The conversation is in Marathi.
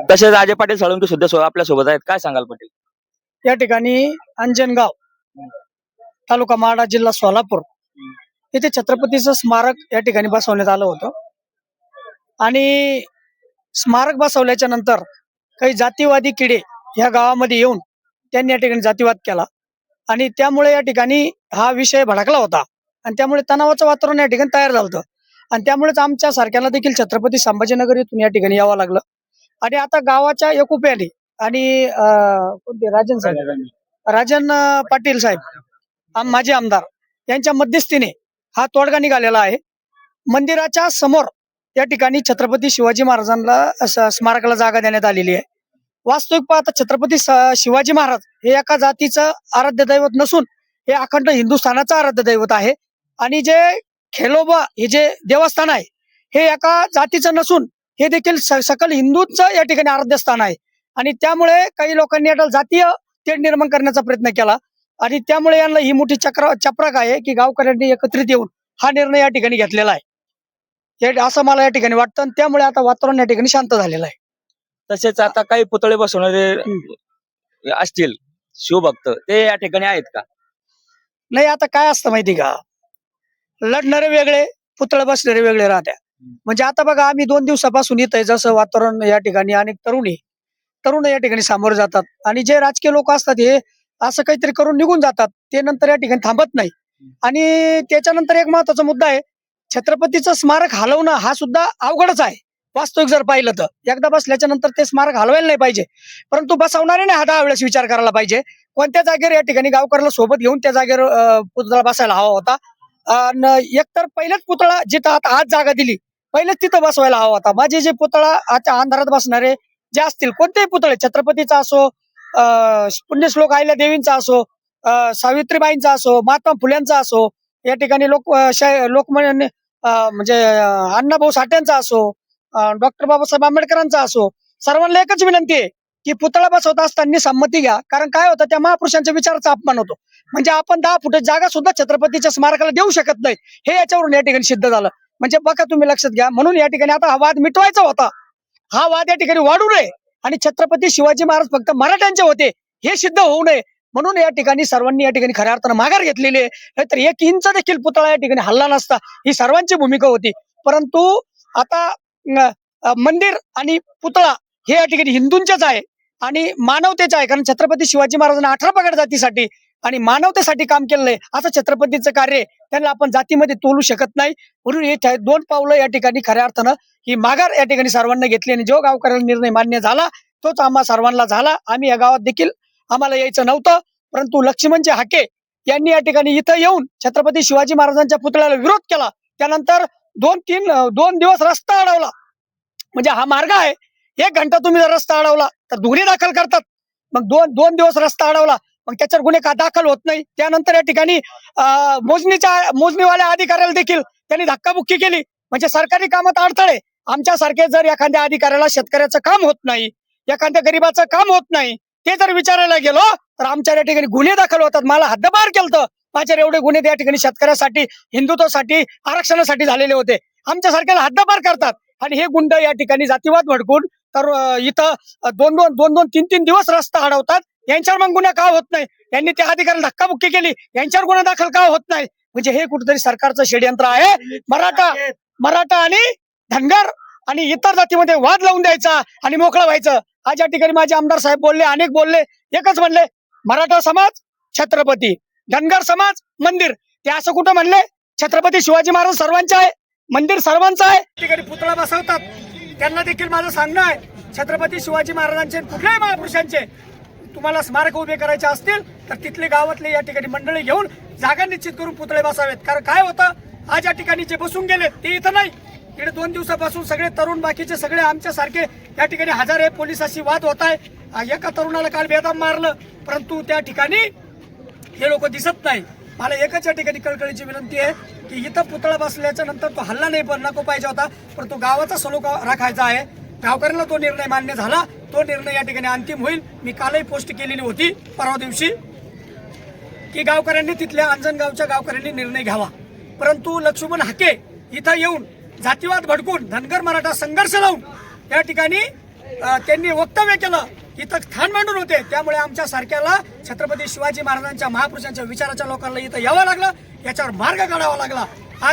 तसेच अजय पाटील साळुंके सुद्धा आपल्या सोबत आहेत. काय सांगाल पाटील? या ठिकाणी अंजनगाव तालुका माढा जिल्हा सोलापूर इथे छत्रपतीचं स्मारक या ठिकाणी बसवण्यात आलं होतं आणि स्मारक बसवल्याच्या नंतर काही जातीवादी किडे या गावामध्ये येऊन त्यांनी या ठिकाणी जातीवाद केला आणि त्यामुळे या ठिकाणी हा विषय भडकला होता आणि त्यामुळे तणावाचं वातावरण या ठिकाणी तयार झालं होतं आणि त्यामुळेच आमच्या सारख्याला देखील छत्रपती संभाजीनगर इथून या ठिकाणी यावं लागलं आणि आता गावाच्या एकोप्याने आणि कोणते राजन पाटील साहेब माजी आमदार यांच्या मध्यस्थीने हा तोडगा निघालेला आहे. मंदिराच्या समोर या ठिकाणी छत्रपती शिवाजी महाराजांना स्मारकाला जागा देण्यात आलेली आहे. वास्तविक पाहता छत्रपती शिवाजी महाराज हे एका जातीचं आराध्य दैवत नसून हे अखंड हिंदुस्थानाचं आराध्य दैवत आहे आणि जे खेलोबा हे जे देवस्थान आहे हे एका जातीचं नसून हे देखील सकल हिंदूंचं या ठिकाणी आराध्य स्थान आहे आणि त्यामुळे काही लोकांनी आता जातीय तेढ निर्माण करण्याचा प्रयत्न केला आणि त्यामुळे यांना ही मोठी चपराक आहे की गावकऱ्यांनी एकत्रित येऊन हा निर्णय या ठिकाणी घेतलेला आहे असं मला या ठिकाणी वाटतं आणि त्यामुळे आता वातावरण या ठिकाणी शांत झालेलं आहे. तसेच आता काही पुतळे बसवणारे असतील शिवभक्त ते या ठिकाणी आहेत का? नाही, आता काय असतं माहिती का, लढणारे वेगळे पुतळे बसणारे वेगळे राहत्या. म्हणजे आता बघा आम्ही 2 दिवसापासून इथं जसं वातावरण या ठिकाणी अनेक तरुण या ठिकाणी सामोरे जातात आणि जे राजकीय लोक असतात हे असं काहीतरी करून निघून जातात, ते नंतर या ठिकाणी थांबत नाही. आणि त्याच्यानंतर एक महत्वाचा मुद्दा आहे, छत्रपतीचं स्मारक हलवणं हा सुद्धा अवघडच आहे. वास्तविक जर पाहिलं तर एकदा बसल्याच्या नंतर ते स्मारक हलवायला नाही पाहिजे, परंतु बसवणाऱ्याने हा 10 वेळेस विचार करायला पाहिजे. कोणत्या जागेवर या ठिकाणी गावकऱ्याला सोबत घेऊन त्या जागेवर पुतळा बसायला हवा होता. एकतर पहिलेच पुतळा जिथं आता आज जागा दिली पहिलेच तिथं बसवायला हवा होता. माझे जे पुतळा आता अंधारात बसणारे जे असतील कोणतेही पुतळे, छत्रपतीचा असो, पुण्यश्लोक आहिल्या देवींचा असो, सावित्रीबाईंचा असो, महात्मा फुल्यांचा असो, या ठिकाणी लोकमान्य म्हणजे अण्णाभाऊ साठ्यांचा असो, डॉक्टर बाबासाहेब आंबेडकरांचा असो, सर्वांना एकच विनंती आहे की पुतळा बसवत असताना संमती घ्या. कारण काय होतं, त्या महापुरुषांच्या विचाराचा अपमान होतो. म्हणजे आपण 10 फुट जागा सुद्धा छत्रपतीच्या स्मारकाला देऊ शकत नाही, हे याच्यावरून या ठिकाणी सिद्ध झालं. म्हणजे बघा तुम्ही लक्षात घ्या. म्हणून या ठिकाणी आता हा वाद मिटवायचा होता, हा वाद या ठिकाणी वाढू नये आणि छत्रपती शिवाजी महाराज फक्त मराठ्यांचे होते हे सिद्ध होऊ नये म्हणून या ठिकाणी सर्वांनी या ठिकाणी खऱ्या अर्थानं माघार घेतलेली आहे. नाहीतर 1 इंच देखील पुतळा या ठिकाणी हल्ला नसता, ही सर्वांची भूमिका होती. परंतु आता मंदिर आणि पुतळा हे या ठिकाणी हिंदूंचेच आहे आणि मानवतेच आहे. कारण छत्रपती शिवाजी महाराजांना 18 पगड जातीसाठी आणि मानवतेसाठी काम केलेलं आहे. असं छत्रपतीचं कार्य त्यांना आपण जातीमध्ये तोलू शकत नाही. म्हणून हे 2 पावलं या ठिकाणी खऱ्या अर्थानं ही माघार या ठिकाणी सर्वांना घेतली आणि जो गावकऱ्याला निर्णय मान्य झाला तोच आम्हा सर्वांना झाला. आम्ही या गावात देखील आम्हाला यायचं नव्हतं, परंतु लक्ष्मणजी हाके यांनी या ठिकाणी इथं येऊन छत्रपती शिवाजी महाराजांच्या पुतळ्याला विरोध केला. त्यानंतर 2 दिवस रस्ता अडवला. म्हणजे हा मार्ग आहे, 1 घंटा तुम्ही जर रस्ता अडवला तर गुन्हे दाखल करतात. मग 2 दिवस रस्ता अडवला, मग त्याच्यावर गुन्हे का दाखल होत नाही. त्यानंतर या ठिकाणी मोजणीवाल्या अधिकाऱ्याला देखील त्यांनी धक्काबुक्की केली. म्हणजे सरकारी कामात अडथळे. आमच्यासारखे जर एखाद्या अधिकाऱ्याला शेतकऱ्याचं काम होत नाही, एखाद्या गरीबाचं काम होत नाही, ते जर विचारायला गेलो तर आमच्या या ठिकाणी गुन्हे दाखल होतात. मला हद्दपार केलं. माझ्यावर एवढे गुन्हे त्या ठिकाणी शेतकऱ्यासाठी, हिंदुत्वासाठी, आरक्षणासाठी झालेले होते. आमच्यासारख्याला हद्दपार करतात आणि हे गुंड या ठिकाणी जातीवाद भडकून तर इथं 2-3 दिवस रस्ता अडवतात. यांच्यावर मग गुन्हा का होत नाही? यांनी त्या अधिकाऱ्याला धक्काबुक्की केली, यांच्यावर गुन्हा दाखल का होत नाही? म्हणजे हे कुठेतरी सरकारचं षडयंत्र आहे. मराठा आणि धनगर आणि इतर जातीमध्ये वाद लावून द्यायचा आणि मोकळं व्हायचं. आज या ठिकाणी माझे आमदार साहेब बोलले, अनेक बोलले, एकच म्हणले, मराठा समाज छत्रपती, धनगर समाज मंदिर. ते असं कुठं म्हणले? छत्रपती शिवाजी महाराज सर्वांचे आहे, मंदिर सर्वांचं आहे. ठिकाणी पुतळा बसवतात त्यांना देखील माझं सांगणं आहे, छत्रपती शिवाजी महाराजांचे कुठल्याही महापुरुषांचे तुम्हाला स्मारक उभे करायचे असतील तर तिथले गावातले या ठिकाणी मंडळी घेऊन जागा निश्चित करून पुतळे बसावेत. कारण काय होतं, आज या ठिकाणी जे बसून गेले ते इथं नाही. इकडे 2 दिवसापासून सगळे तरुण, बाकीचे सगळे आमच्या सारखे या ठिकाणी हजारे पोलिसाशी वाद होत आहे. एका तरुणाला काल बेदम मारलं, परंतु त्या ठिकाणी हे लोक दिसत नाही. मला एकच या ठिकाणी कळकळीची विनंती आहे की इथं पुतळा बसल्याच्या नंतर तो हल्ला नाही पण नको पाहिजे होता, परंतु गावाचा सलोखा राखायचा आहे. गावकऱ्यांना तो निर्णय मान्य झाला, तो निर्णय या ठिकाणी अंतिम होईल. मी कालही पोस्ट केलेली होती परवा दिवशी की गावकऱ्यांनी, तिथल्या अंजनगावच्या गावकऱ्यांनी निर्णय घ्यावा. परंतु लक्ष्मण हाके इथं येऊन जातीवाद भडकून धनगर मराठा संघर्ष लावून या ठिकाणी त्यांनी वक्तव्य केलं, इथं स्थान मांडून होते. त्यामुळे आमच्या सारख्याला छत्रपती शिवाजी महाराजांच्या महापुरुषांच्या विचाराच्या लोकांना इथं यावं लागलं, याच्यावर मार्ग काढावा लागला.